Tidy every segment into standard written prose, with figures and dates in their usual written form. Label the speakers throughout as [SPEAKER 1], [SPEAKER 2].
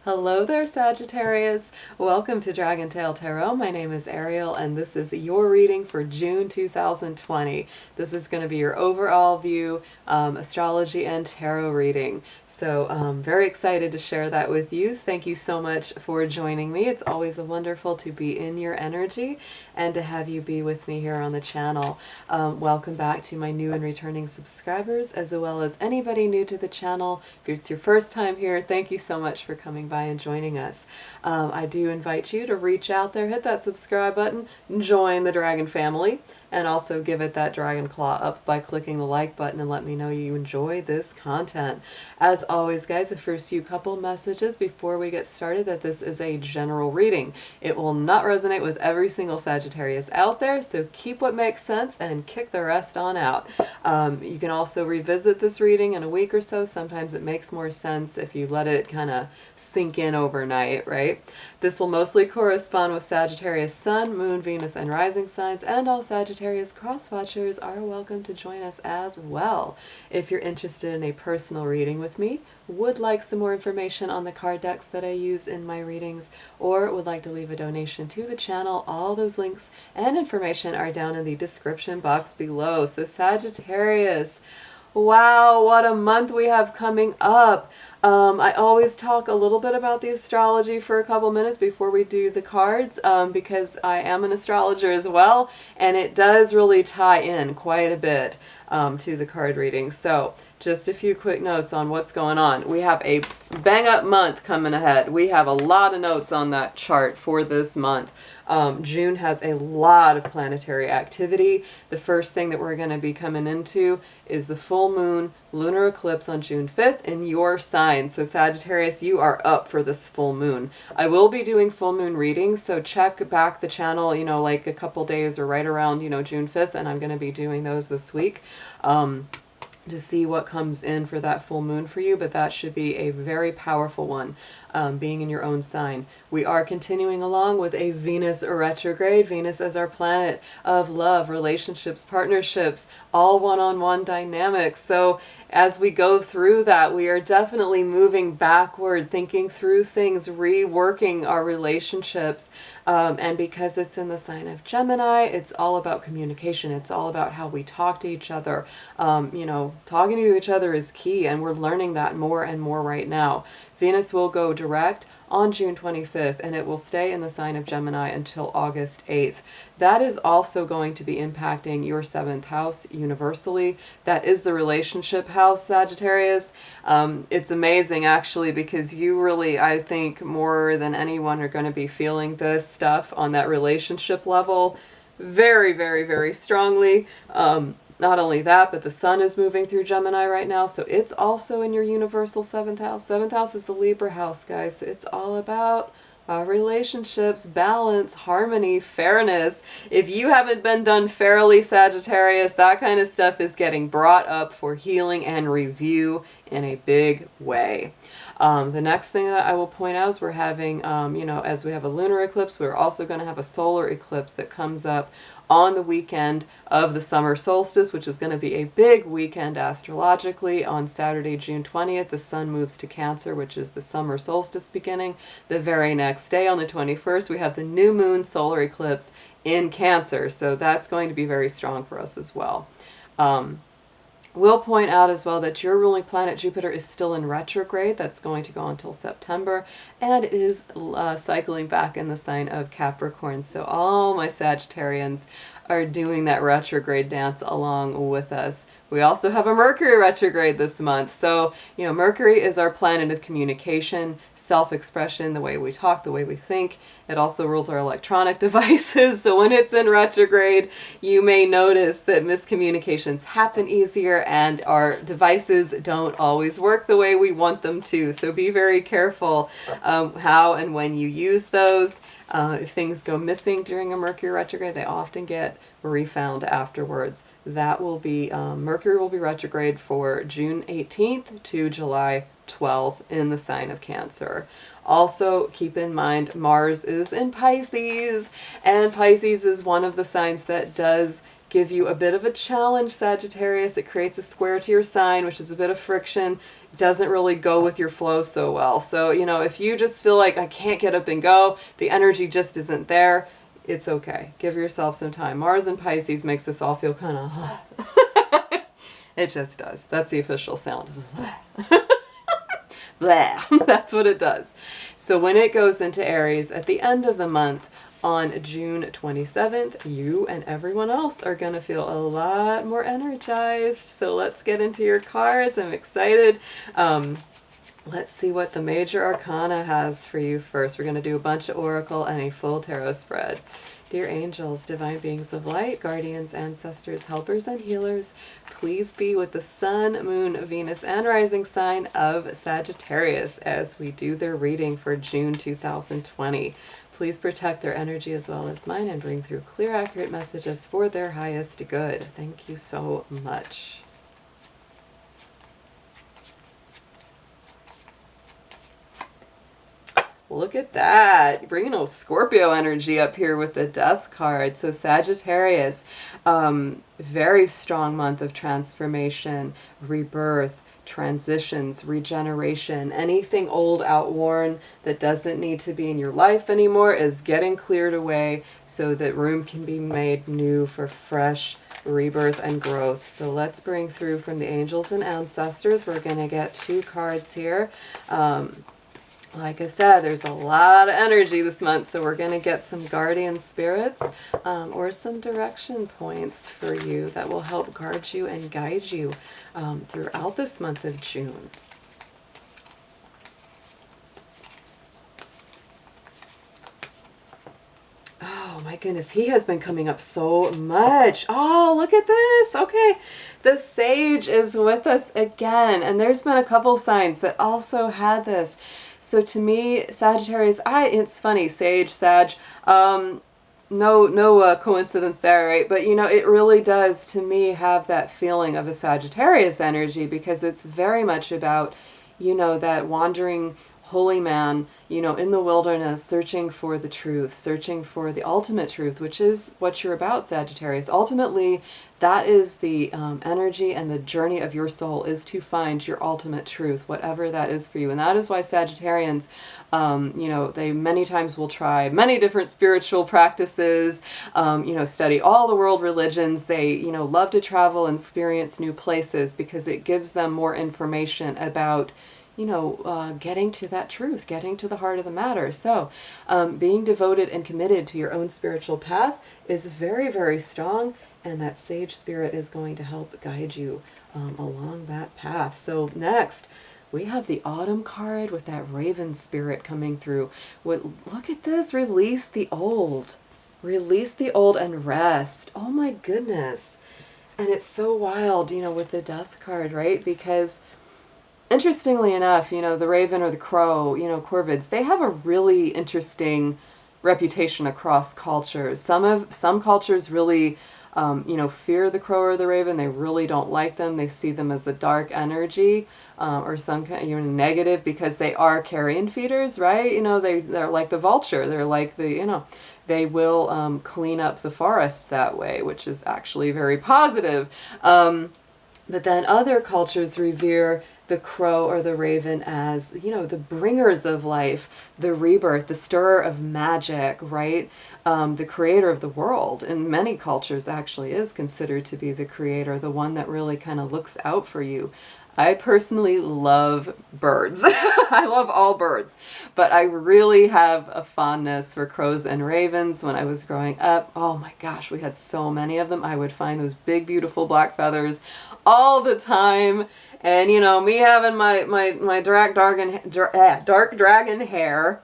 [SPEAKER 1] Hello there, Sagittarius. Welcome to Dragon Tail Tarot. My name is Ariel, and this is your reading for June 2020. This is going to be your overall view, astrology and tarot reading. So very excited to share that with you. Thank you so much for joining me. It's always wonderful to be in your energy and to have you be with me here on the channel. Welcome back to my new and returning subscribers, as well as anybody new to the channel. If it's your first time here, thank you so much for coming by and joining us. I do invite you to reach out there, hit that subscribe button, join the Dragon family, and also give it that dragon claw up by clicking the like button and let me know you enjoy this content. As always, guys, the first few couple messages before we get started that this is a general reading. It will not resonate with every single Sagittarius out there, so keep what makes sense and kick the rest on out. You can also revisit this reading in a week or so. Sometimes it makes more sense if you let it kind of sink in overnight, right? This will mostly correspond with Sagittarius Sun, Moon, Venus, and Rising signs, and all Sagittarius cross-watchers are welcome to join us as well. If you're interested in a personal reading with me, would like some more information on the card decks that I use in my readings, or would like to leave a donation to the channel, all those links and information are down in the description box below. So Sagittarius, wow, what a month we have coming up. I always talk a little bit about the astrology for a couple minutes before we do the cards, because I am an astrologer as well, and it does really tie in quite a bit to the card reading. So just a few quick notes on what's going on. We have a bang up month coming ahead. We have a lot of notes on that chart for this month. June has a lot of planetary activity. The first thing that we're going to be coming into is the full moon lunar eclipse on June 5th in your sign. So Sagittarius, you are up for this full moon. I will be doing full moon readings, so check back the channel, like a couple days or right around, June 5th, and I'm going to be doing those this week. To see what comes in for that full moon for you, but that should be a very powerful one, being in your own sign. We are continuing along with a Venus retrograde. Venus as our planet of love, relationships, partnerships, all one-on-one dynamics. So as we go through that, we are definitely moving backward, thinking through things, reworking our relationships. And because it's in the sign of Gemini, it's all about communication. It's all about how we talk to each other. Talking to each other is key, and we're learning that more and more right now. Venus will go direct on June 25th, and it will stay in the sign of Gemini until August 8th. That is also going to be impacting your 7th house universally. That is the relationship house, Sagittarius. It's amazing, actually, because you really, I think, more than anyone are going to be feeling this stuff on that relationship level very, very, very strongly. Not only that, but the sun is moving through Gemini right now, so it's also in your universal 7th house. 7th house is the Libra house, guys. It's all about relationships, balance, harmony, fairness. If you haven't been done fairly, Sagittarius, that kind of stuff is getting brought up for healing and review in a big way. The next thing that I will point out is we're having, as we have a lunar eclipse, we're also going to have a solar eclipse that comes up on the weekend of the summer solstice, which is going to be a big weekend astrologically. On Saturday, June 20th, the sun moves to Cancer, which is the summer solstice beginning. The very next day, on the 21st, we have the new moon solar eclipse in Cancer, so that's going to be very strong for us as well. We'll point out as well that your ruling planet Jupiter is still in retrograde. That's going to go until September, and it is cycling back in the sign of Capricorn. So all my Sagittarians are doing that retrograde dance along with us. We also have a Mercury retrograde this month. So, Mercury is our planet of communication, self-expression, the way we talk, the way we think. It also rules our electronic devices. So when it's in retrograde, you may notice that miscommunications happen easier and our devices don't always work the way we want them to. So be very careful how and when you use those. If things go missing during a Mercury retrograde, they often get refound afterwards. That will be, Mercury will be retrograde for June 18th to July 12th in the sign of Cancer. Also, keep in mind, Mars is in Pisces, and Pisces is one of the signs that does give you a bit of a challenge, Sagittarius. It creates a square to your sign, which is a bit of friction. Doesn't really go with your flow so well. So, you know, if you just feel like I can't get up and go, the energy just isn't there, it's okay. Give yourself some time. Mars in Pisces makes us all feel kind of... It just does. That's the official sound. That's what it does. So when it goes into Aries at the end of the month, on June 27th, you and everyone else are going to feel a lot more energized. So let's get into your cards. I'm excited. Let's see what the major arcana has for you first. We're going to do a bunch of oracle and a full tarot spread. Dear angels, divine beings of light, guardians, ancestors, helpers, and healers, please be with the sun, moon, Venus, and rising sign of Sagittarius as we do their reading for June 2020. Please protect their energy as well as mine and bring through clear, accurate messages for their highest good. Thank you so much. Look at that. Bringing a Scorpio energy up here with the Death card. So Sagittarius, very strong month of transformation, rebirth, transitions, regeneration. Anything old, outworn that doesn't need to be in your life anymore is getting cleared away so that room can be made new for fresh rebirth and growth. So let's bring through from the angels and ancestors. We're going to get 2 cards here. Like I said, there's a lot of energy this month, so we're going to get some guardian spirits or some direction points for you that will help guard you and guide you throughout this month of June. Oh my goodness, he has been coming up so much. Oh, look at this. Okay, the Sage is with us again, and there's been a couple signs that also had this. So to me, Sagittarius, it's funny, Sage, Sag, no coincidence there, right? But, you know, it really does, to me, have that feeling of a Sagittarius energy because it's very much about, you know, that wandering holy man, you know, in the wilderness, searching for the truth, searching for the ultimate truth, which is what you're about, Sagittarius. Ultimately, that is the energy and the journey of your soul, is to find your ultimate truth, whatever that is for you. And that is why Sagittarians, you know, they many times will try many different spiritual practices, you know, study all the world religions. They, you know, love to travel and experience new places because it gives them more information about, you know, getting to that truth, getting to the heart of the matter. So being devoted and committed to your own spiritual path is very, very strong. And that Sage spirit is going to help guide you along that path. So next, we have the Autumn card with that Raven spirit coming through. Look at this. Release the old. Release the old and rest. Oh my goodness. And it's so wild, you know, with the Death card, right? Because interestingly enough, you know, the Raven or the Crow, you know, Corvids, they have a really interesting reputation across cultures. Some cultures really you know, fear the crow or the raven. They really don't like them. They see them as a dark energy or some kind of, you know, negative because they are carrion feeders, right? You know, they're like the vulture. They're like the, you know, they will clean up the forest that way, which is actually very positive. But then other cultures revere the crow or the raven as, you know, the bringers of life, the rebirth, the stirrer of magic, right? The creator of the world. In many cultures actually is considered to be the creator, the one that really kind of looks out for you. I personally love birds. I love all birds, but I really have a fondness for crows and ravens. When I was growing up, oh my gosh, we had so many of them. I would find those big, beautiful black feathers all the time. And, you know, me having my dark dragon hair,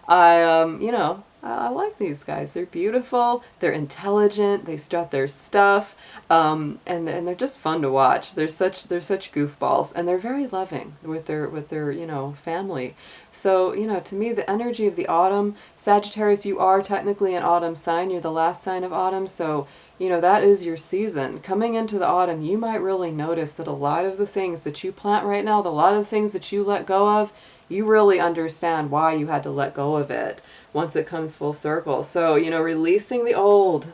[SPEAKER 1] you know, I like these guys. They're beautiful, they're intelligent, they strut their stuff, and they're just fun to watch. They're such goofballs, and they're very loving with their you know, family. So, you know, to me, the energy of the autumn, Sagittarius, you are technically an autumn sign. You're the last sign of autumn, so, you know, that is your season. Coming into the autumn, you might really notice that a lot of the things that you plant right now, a lot of the things that you let go of, you really understand why you had to let go of it, once it comes full circle. So, you know, releasing the old,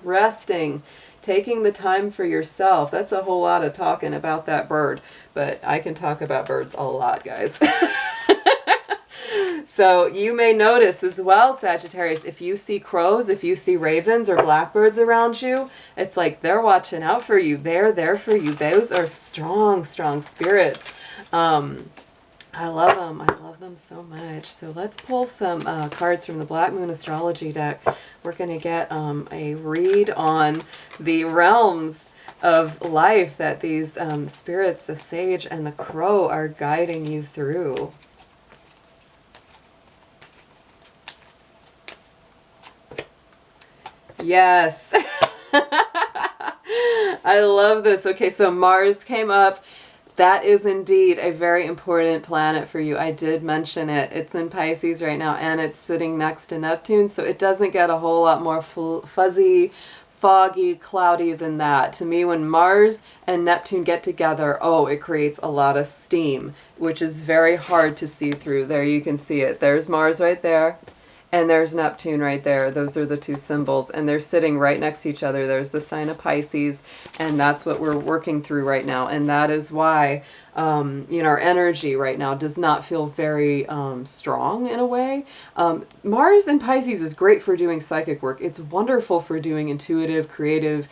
[SPEAKER 1] resting, taking the time for yourself. That's a whole lot of talking about that bird, but I can talk about birds a lot, guys. So you may notice as well, Sagittarius, if you see crows, if you see ravens or blackbirds around you, it's like they're watching out for you. They're there for you. Those are strong, strong spirits. I love them. I love them so much. So let's pull some cards from the Black Moon Astrology deck. We're going to get a read on the realms of life that these spirits, the sage and the crow, are guiding you through. Yes. I love this. Okay, so Mars came up. That is indeed a very important planet for you. I did mention it. It's in Pisces right now, and it's sitting next to Neptune, so it doesn't get a whole lot more fuzzy, foggy, cloudy than that. To me, when Mars and Neptune get together, it creates a lot of steam, which is very hard to see through. There, you can see it. There's Mars right there. And there's Neptune right there. Those are the two symbols. And they're sitting right next to each other. There's the sign of Pisces. And that's what we're working through right now. And that is why, you know, our energy right now does not feel very strong in a way. Mars in Pisces is great for doing psychic work. It's wonderful for doing intuitive, creative,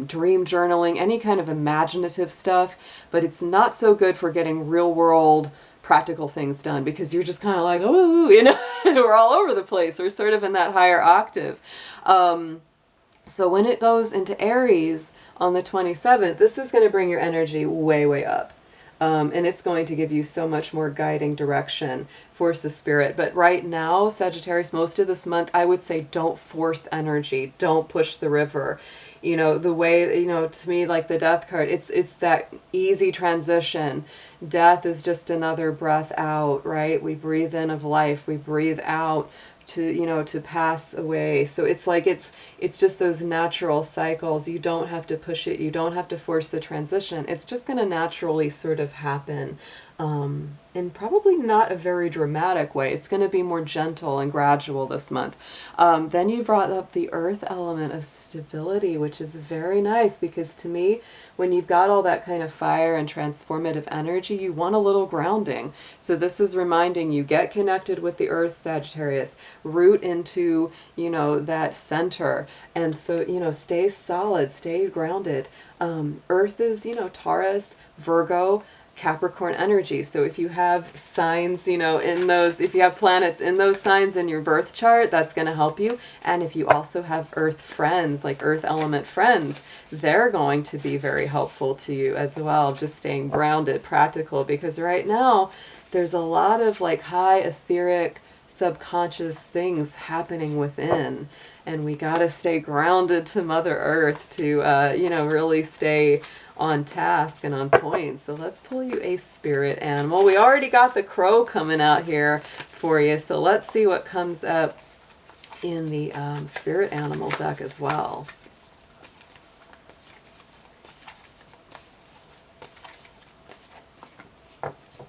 [SPEAKER 1] dream journaling, any kind of imaginative stuff. But it's not so good for getting real world practical things done, because you're just kind of like, oh, you know, we're all over the place. We're sort of in that higher octave. So when it goes into Aries on the 27th, this is going to bring your energy way, way up. And it's going to give you so much more guiding direction, force of spirit. But right now, Sagittarius, most of this month, I would say don't force energy. Don't push the river. You know, the way, you know, to me, like the death card, it's that easy transition. Death is just another breath out, right? We breathe in of life. We breathe out to, you know, to pass away. So it's like, it's just those natural cycles. You don't have to push it. You don't have to force the transition. It's just going to naturally sort of happen. In probably not a very dramatic way. It's going to be more gentle and gradual this month. Then you brought up the earth element of stability, which is very nice, because to me, when you've got all that kind of fire and transformative energy, you want a little grounding. So this is reminding you, get connected with the earth, Sagittarius, root into, you know, that center. And so, you know, stay solid, stay grounded. Earth is, you know, Taurus, Virgo, Capricorn energy. So if you have signs, you know, in those, if you have planets in those signs in your birth chart, that's going to help you. And if you also have earth friends, like earth element friends, they're going to be very helpful to you as well. Just staying grounded, practical, because right now there's a lot of like high etheric subconscious things happening within. And we got to stay grounded to Mother Earth to, you know, really stay on task and on point. So let's pull you a spirit animal. We already got the crow coming out here for you. So let's see what comes up in the spirit animal deck as well.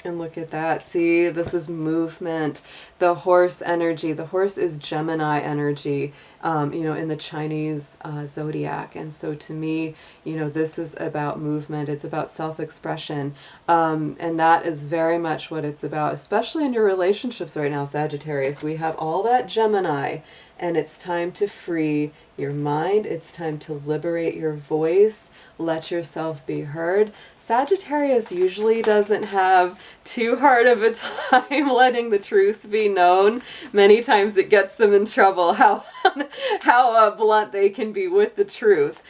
[SPEAKER 1] And look at that. See, this is movement. The horse energy. The horse is Gemini energy, you know, in the Chinese zodiac. And so to me, you know, this is about movement. It's about self-expression. And that is very much what it's about, especially in your relationships right now, Sagittarius. We have all that Gemini, and it's time to free your mind. It's time to liberate your voice. Let yourself be heard. Sagittarius usually doesn't have too hard of a time letting the truth be known. Many times it gets them in trouble how blunt they can be with the truth.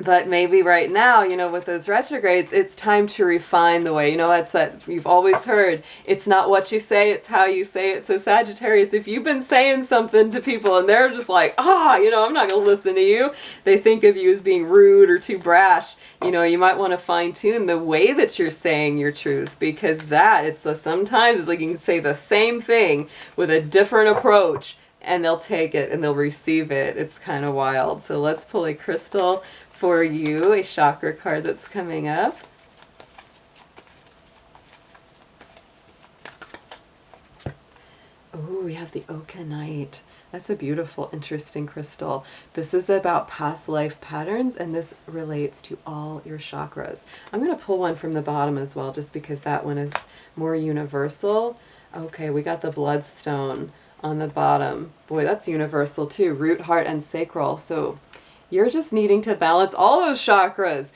[SPEAKER 1] But maybe right now, you know, with those retrogrades, it's time to refine the way, you know, it's that you've always heard, it's not what you say, it's how you say it. So Sagittarius, if you've been saying something to people and they're just like, you know, I'm not going to listen to you, they think of you as being rude or too brash, you know, you might want to fine tune the way that you're saying your truth, because that, it's sometimes like you can say the same thing with a different approach and they'll take it and they'll receive it. It's kind of wild. So let's pull a crystal for you, a chakra card that's coming up. Oh, we have the Okanite. That's a beautiful, interesting crystal. This is about past life patterns, and this relates to all your chakras. I'm going to pull one from the bottom as well, just because that one is more universal. Okay, we got the bloodstone on the bottom. Boy, that's universal too. Root, heart, and sacral. So you're just needing to balance all those chakras.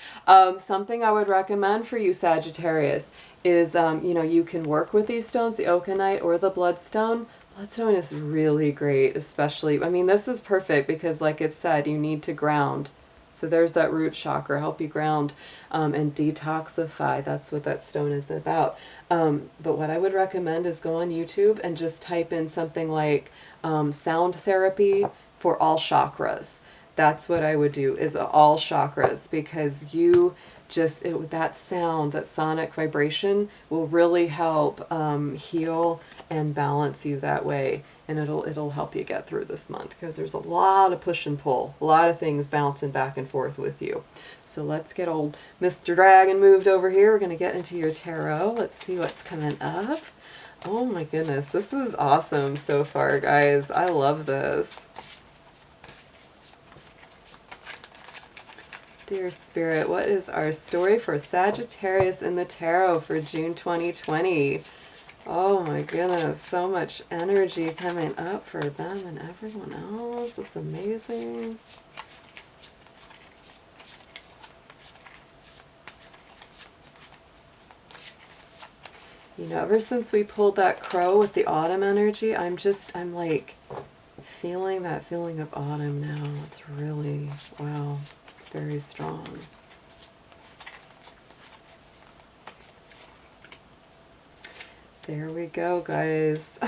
[SPEAKER 1] Something I would recommend for you, Sagittarius, is, you can work with these stones, the Okanite or the bloodstone. Bloodstone is really great, especially, I mean, this is perfect because, like it said, you need to ground. So there's that root chakra, help you ground and detoxify. That's what that stone is about. But what I would recommend is go on YouTube and just type in something like sound therapy for all chakras. That's what I would do, is all chakras, because you just, that sound, that sonic vibration will really help heal and balance you that way. And it'll help you get through this month, because there's a lot of push and pull, a lot of things bouncing back and forth with you. So let's get old Mr. Dragon moved over here. We're going to get into your tarot. Let's see what's coming up. Oh my goodness, this is awesome so far, guys. I love this. Dear Spirit, what is our story for Sagittarius in the tarot for June 2020? Oh my goodness, so much energy coming up for them and everyone else. It's amazing. You know, ever since we pulled that crow with the autumn energy, I'm like feeling that feeling of autumn now. It's really, wow. Very strong. There we go, guys.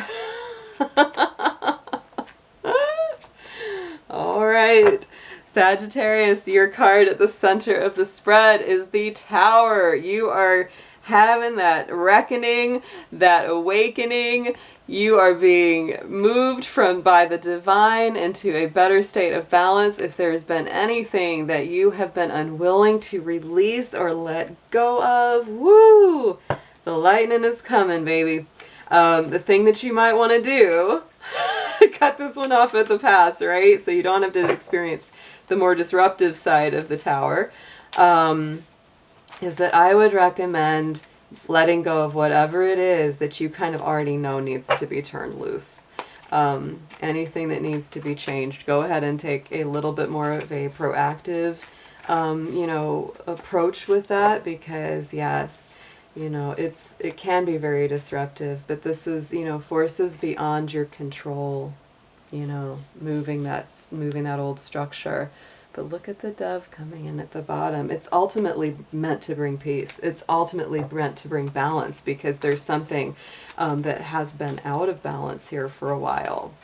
[SPEAKER 1] All right. Sagittarius, your card at the center of the spread is the Tower. You are having that reckoning, that awakening. You are being moved by the divine into a better state of balance. If there's been anything that you have been unwilling to release or let go of, woo, the lightning is coming, baby. The thing that you might want to do, cut this one off at the pass, right? So you don't have to experience the more disruptive side of the Tower, is that I would recommend letting go of whatever it is that you kind of already know needs to be turned loose. Anything that needs to be changed, go ahead and take a little bit more of a proactive, approach with that, because yes, it can be very disruptive, but this is, forces beyond your control, moving that old structure. But look at the dove coming in at the bottom. It's ultimately meant to bring peace. It's ultimately meant to bring balance, because there's something that has been out of balance here for a while.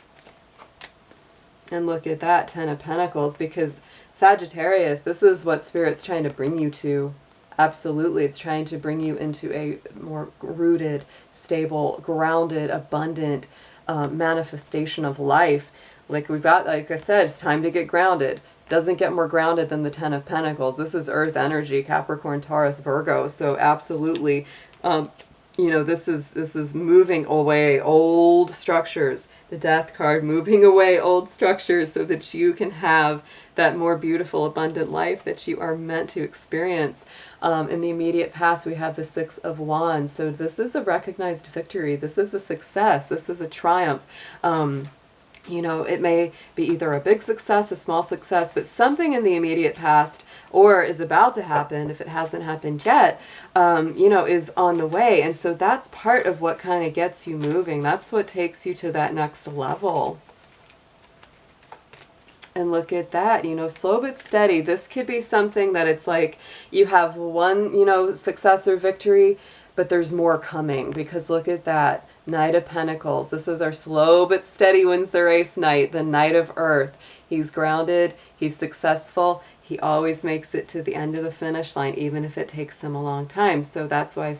[SPEAKER 1] And look at that, Ten of Pentacles, because Sagittarius, this is what Spirit's trying to bring you to. Absolutely. It's trying to bring you into a more rooted, stable, grounded, abundant manifestation of life. Like I said, it's time to get grounded. Doesn't get more grounded than the Ten of Pentacles. This is earth energy, Capricorn, Taurus, Virgo. So absolutely, this is moving away old structures. The Death card, moving away old structures so that you can have that more beautiful, abundant life that you are meant to experience. In the immediate past, we have the Six of Wands. So this is a recognized victory. This is a success. This is a triumph. It may be either a big success, a small success, but something in the immediate past, or is about to happen, if it hasn't happened yet, is on the way. And so that's part of what kind of gets you moving. That's what takes you to that next level. And look at that, slow but steady. This could be something that it's like you have one, success or victory, but there's more coming, because look at that. Knight of Pentacles. This is our slow but steady wins the race knight, the Knight of Earth. He's grounded, he's successful, he always makes it to the end of the finish line, even if it takes him a long time. So that's why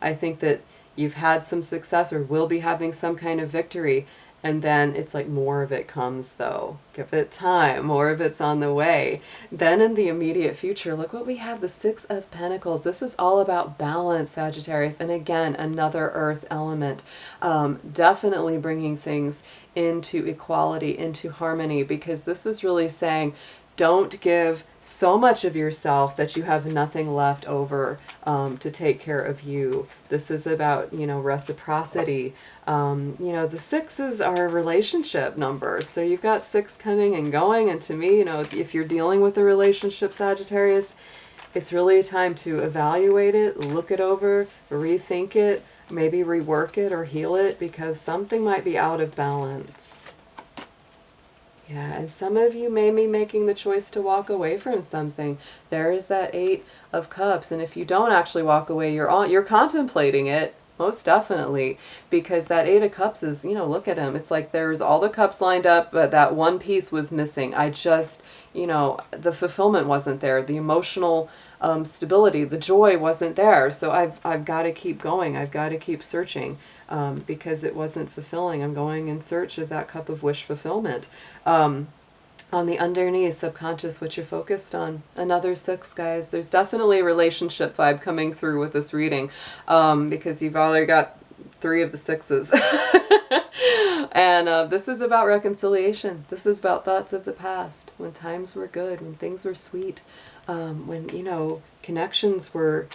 [SPEAKER 1] I think that you've had some success or will be having some kind of victory, And then it's like more of it comes though. Give it time. More of it's on the way. Then in the immediate future, look what we have, the Six of Pentacles. This is all about balance, Sagittarius. And again, another earth element. Definitely bringing things into equality, into harmony, because this is really saying, don't give so much of yourself that you have nothing left over to take care of you. This is about, reciprocity. The sixes are a relationship number. So you've got 6 coming and going. And to me, if you're dealing with a relationship, Sagittarius, it's really time to evaluate it, look it over, rethink it, maybe rework it or heal it, because something might be out of balance. Yeah, and some of you may be making the choice to walk away from something. There is that 8 of Cups, and if you don't actually walk away, you're contemplating it, most definitely, because that 8 of Cups is, look at him. It's like there's all the cups lined up, but that one piece was missing. I just, the fulfillment wasn't there. The emotional stability, the joy wasn't there. So I've got to keep going. I've got to keep searching. Because it wasn't fulfilling. I'm going in search of that cup of wish fulfillment. On the underneath, subconscious, what you're focused on. Another 6, guys. There's definitely a relationship vibe coming through with this reading, because you've already got 3 of the 6s. And this is about reconciliation. This is about thoughts of the past, when times were good, when things were sweet, when, connections were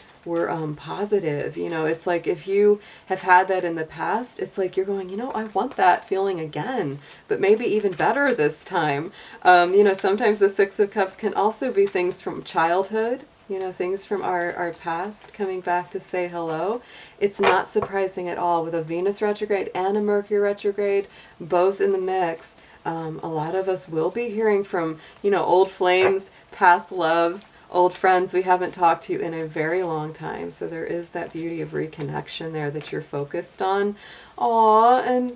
[SPEAKER 1] positive. It's like if you have had that in the past, it's like you're going, I want that feeling again, but maybe even better this time. Sometimes the 6 of Cups can also be things from childhood, things from our past coming back to say hello. It's not surprising at all with a Venus retrograde and a Mercury retrograde, both in the mix. A lot of us will be hearing from, old flames, past loves, old friends we haven't talked to in a very long time. So there is that beauty of reconnection there that you're focused on. Aw, and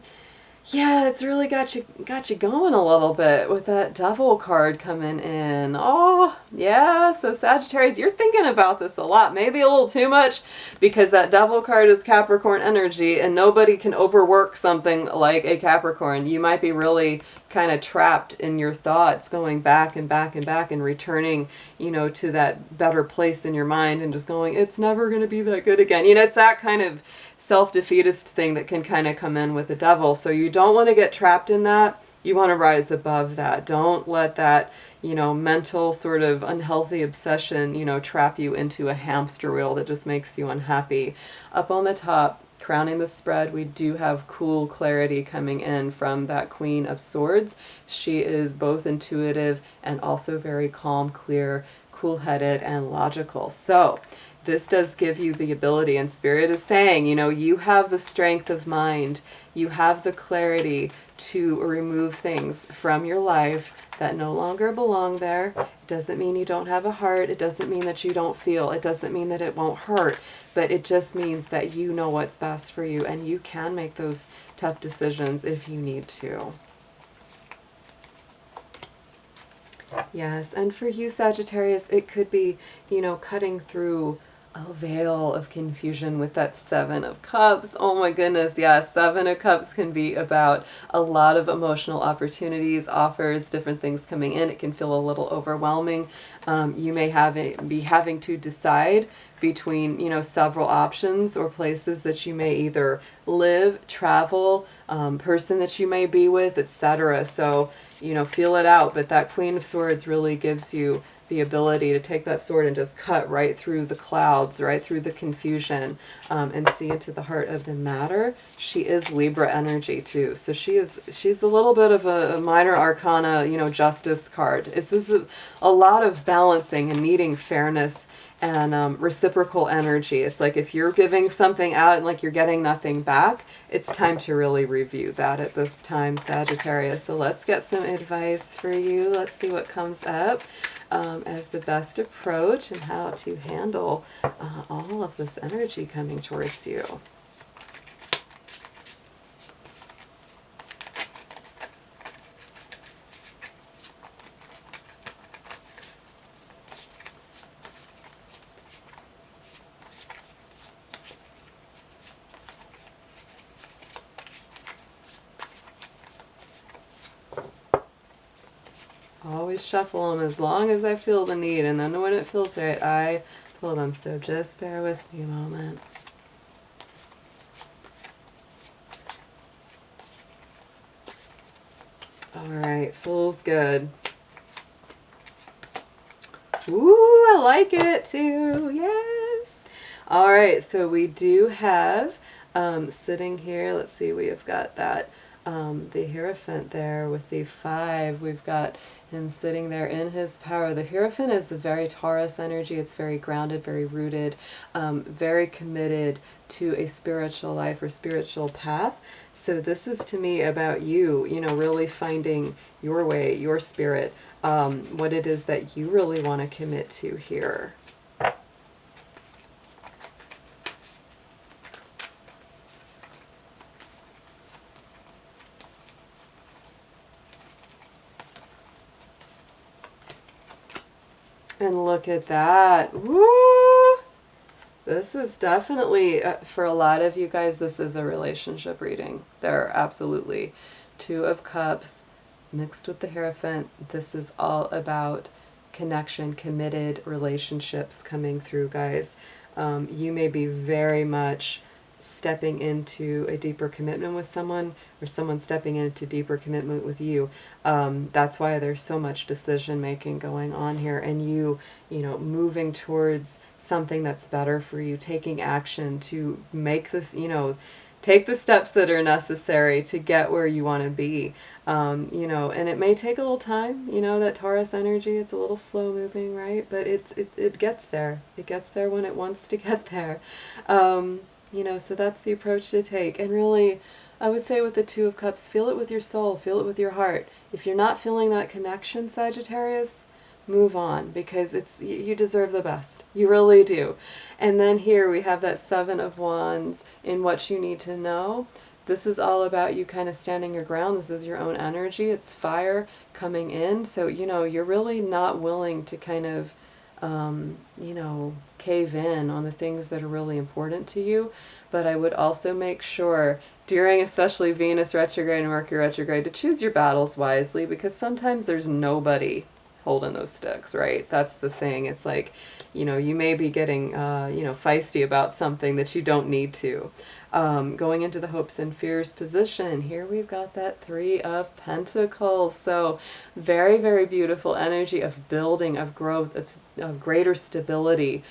[SPEAKER 1] yeah, it's really got you going a little bit with that Devil card coming in. Oh, yeah. So Sagittarius, you're thinking about this a lot, maybe a little too much, because that Devil card is Capricorn energy, and nobody can overwork something like a Capricorn. You might be really kind of trapped in your thoughts, going back and back and back and returning, to that better place in your mind and just going, it's never going to be that good again. It's that kind of self-defeatist thing that can kind of come in with the Devil. So you don't want to get trapped in that. You want to rise above that. Don't let that, mental sort of unhealthy obsession, trap you into a hamster wheel that just makes you unhappy. Up on the top, crowning the spread, we do have cool clarity coming in from that Queen of Swords. She is both intuitive and also very calm, clear, cool-headed, and logical. So this does give you the ability, and Spirit is saying, you have the strength of mind, you have the clarity to remove things from your life that no longer belong there. It doesn't mean you don't have a heart. It doesn't mean that you don't feel. It doesn't mean that it won't hurt. But it just means that you know what's best for you, and you can make those tough decisions if you need to. Yes, and for you, Sagittarius, it could be, cutting through a veil of confusion with that 7 of Cups. Oh my goodness, yeah, 7 of Cups can be about a lot of emotional opportunities, offers, different things coming in. It can feel a little overwhelming. You may be having to decide between, several options or places that you may either live, travel, person that you may be with, etc. So, feel it out. But that Queen of Swords really gives you the ability to take that sword and just cut right through the clouds, right through the confusion, and see into the heart of the matter. She is Libra energy too. So she's a little bit of a minor arcana, justice card. This is a lot of balancing and needing fairness and reciprocal energy. It's like if you're giving something out and like you're getting nothing back, it's time to really review that at this time, Sagittarius. So let's get some advice for you. Let's see what comes up as the best approach and how to handle all of this energy coming towards you. always shuffle them as long as I feel the need, and then when it feels right, I pull them. So just bear with me a moment. All right, feels good. Ooh, I like it too. Yes. All right, so we do have sitting here, let's see, we have got that the Hierophant there with the 5. We've got him sitting there in his power. The Hierophant is a very Taurus energy. It's very grounded, very rooted, very committed to a spiritual life or spiritual path. So this is to me about you, you know, really finding your way, your spirit, what it is that you really want to commit to here. And look at that. Woo! This is definitely, for a lot of you guys, this is a relationship reading. There, absolutely. 2 of Cups mixed with the Hierophant. This is all about connection, committed relationships coming through, guys. You may be very much stepping into a deeper commitment with someone, or someone stepping into deeper commitment with you. That's why there's so much decision making going on here, and you know, moving towards something that's better for you, taking action to make this, you know, take the steps that are necessary to get where you want to be. You know, and it may take a little time, you know, that Taurus energy, it's a little slow moving, right? But it gets there. It gets there when it wants to get there. You know, so that's the approach to take. And really, I would say with the 2 of Cups, feel it with your soul, feel it with your heart. If you're not feeling that connection, Sagittarius, move on, because you deserve the best. You really do. And then here we have that 7 of Wands in what you need to know. This is all about you kind of standing your ground. This is your own energy. It's fire coming in. So, you know, you're really not willing to kind of you know, cave in on the things that are really important to you. But I would also make sure during especially Venus retrograde and Mercury retrograde to choose your battles wisely, because sometimes there's nobody holding those sticks, right? That's the thing. It's like, you know, you may be getting, you know, feisty about something that you don't need to. Going into the hopes and fears position, here we've got that 3 of Pentacles. So very, very beautiful energy of building, of growth, of greater stability.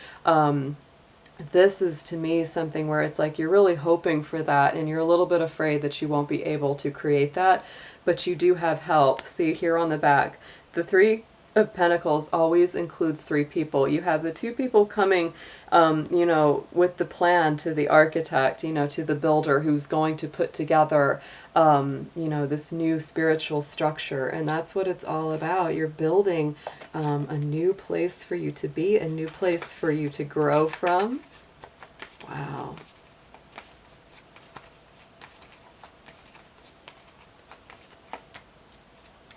[SPEAKER 1] This is to me something where it's like you're really hoping for that, and you're a little bit afraid that you won't be able to create that, but you do have help. See here on the back, the 3 of Pentacles always includes 3 people. You have the 2 people coming, you know, with the plan to the architect, you know, to the builder who's going to put together, you know, this new spiritual structure. And that's what it's all about. You're building a new place for you to be, a new place for you to grow from. Wow.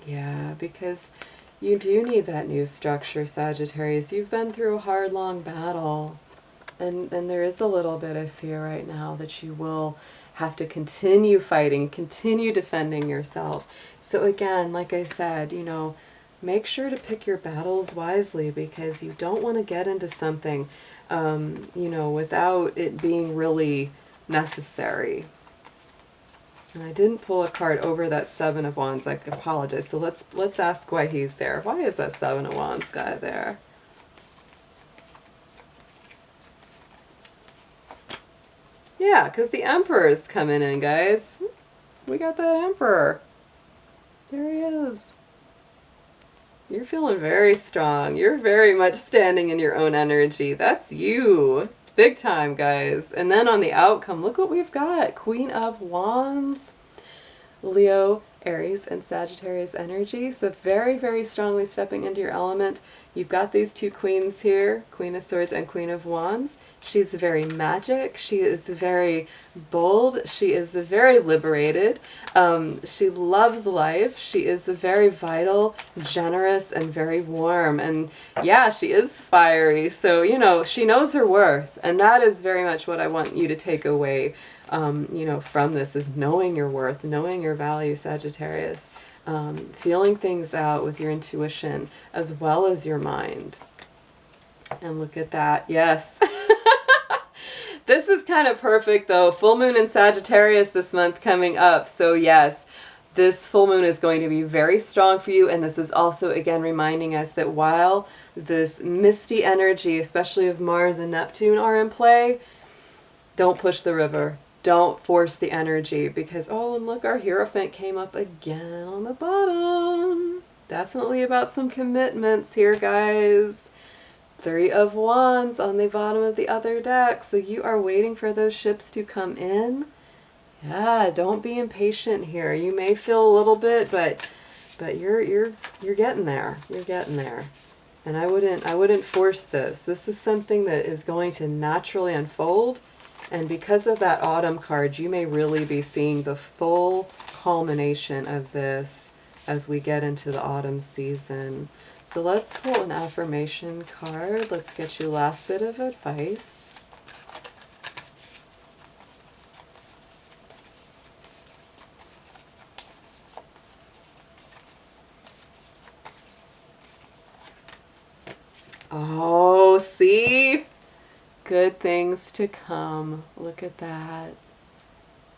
[SPEAKER 1] Yeah, because you do need that new structure, Sagittarius. You've been through a hard, long battle. And there is a little bit of fear right now that you will have to continue fighting, continue defending yourself. So again, like I said, you know, make sure to pick your battles wisely, because you don't want to get into something, you know, without it being really necessary. And I didn't pull a card over that 7 of Wands. I apologize. So let's ask why he's there. Why is that 7 of Wands guy there? Yeah, because the Emperor's coming in, guys. We got that Emperor. There he is. You're feeling very strong. You're very much standing in your own energy. That's you. Big time, guys. And then on the outcome, look what we've got. Queen of Wands, Leo, Aries, and Sagittarius energy. So very, very strongly stepping into your element. You've got these 2 queens here, Queen of Swords and Queen of Wands. She's very magic. She is very bold. She is very liberated. She loves life. She is very vital, generous, and very warm. And yeah, she is fiery. So, you know, she knows her worth. And that is very much what I want you to take away, you know, from this, is knowing your worth, knowing your value, Sagittarius. feeling things out with your intuition as well as your mind. And look at that. Yes. This is kind of perfect though. Full moon in Sagittarius this month coming up. So yes, this full moon is going to be very strong for you. And this is also, again, reminding us that while this misty energy, especially of Mars and Neptune, are in play, don't push the river. Don't force the energy because, oh, and look, our Hierophant came up again on the bottom. Definitely about some commitments here, guys. 3 of Wands on the bottom of the other deck. So you are waiting for those ships to come in. Yeah, don't be impatient here. You may feel a little bit, but you're getting there. You're getting there. And I wouldn't force this. This is something that is going to naturally unfold. And because of that autumn card, you may really be seeing the full culmination of this as we get into the autumn season. So let's pull an affirmation card. Let's get you last bit of advice. Oh, see? Good things to come. Look at that.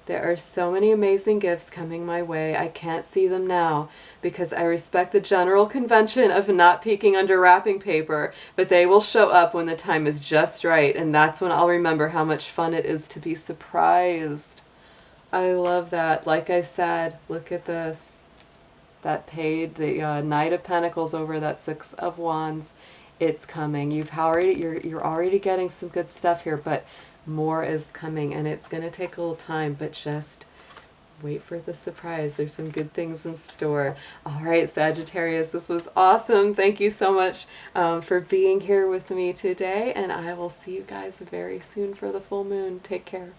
[SPEAKER 1] There are so many amazing gifts coming my way. I can't see them now because I respect the general convention of not peeking under wrapping paper, but they will show up when the time is just right, and that's when I'll remember how much fun it is to be surprised. I love that. Like I said, look at this. That page, the Knight of Pentacles over that 6 of Wands. It's coming. You're already getting some good stuff here, but more is coming, and it's going to take a little time, but just wait for the surprise. There's some good things in store. All right, Sagittarius, this was awesome. Thank you so much for being here with me today, and I will see you guys very soon for the full moon. Take care.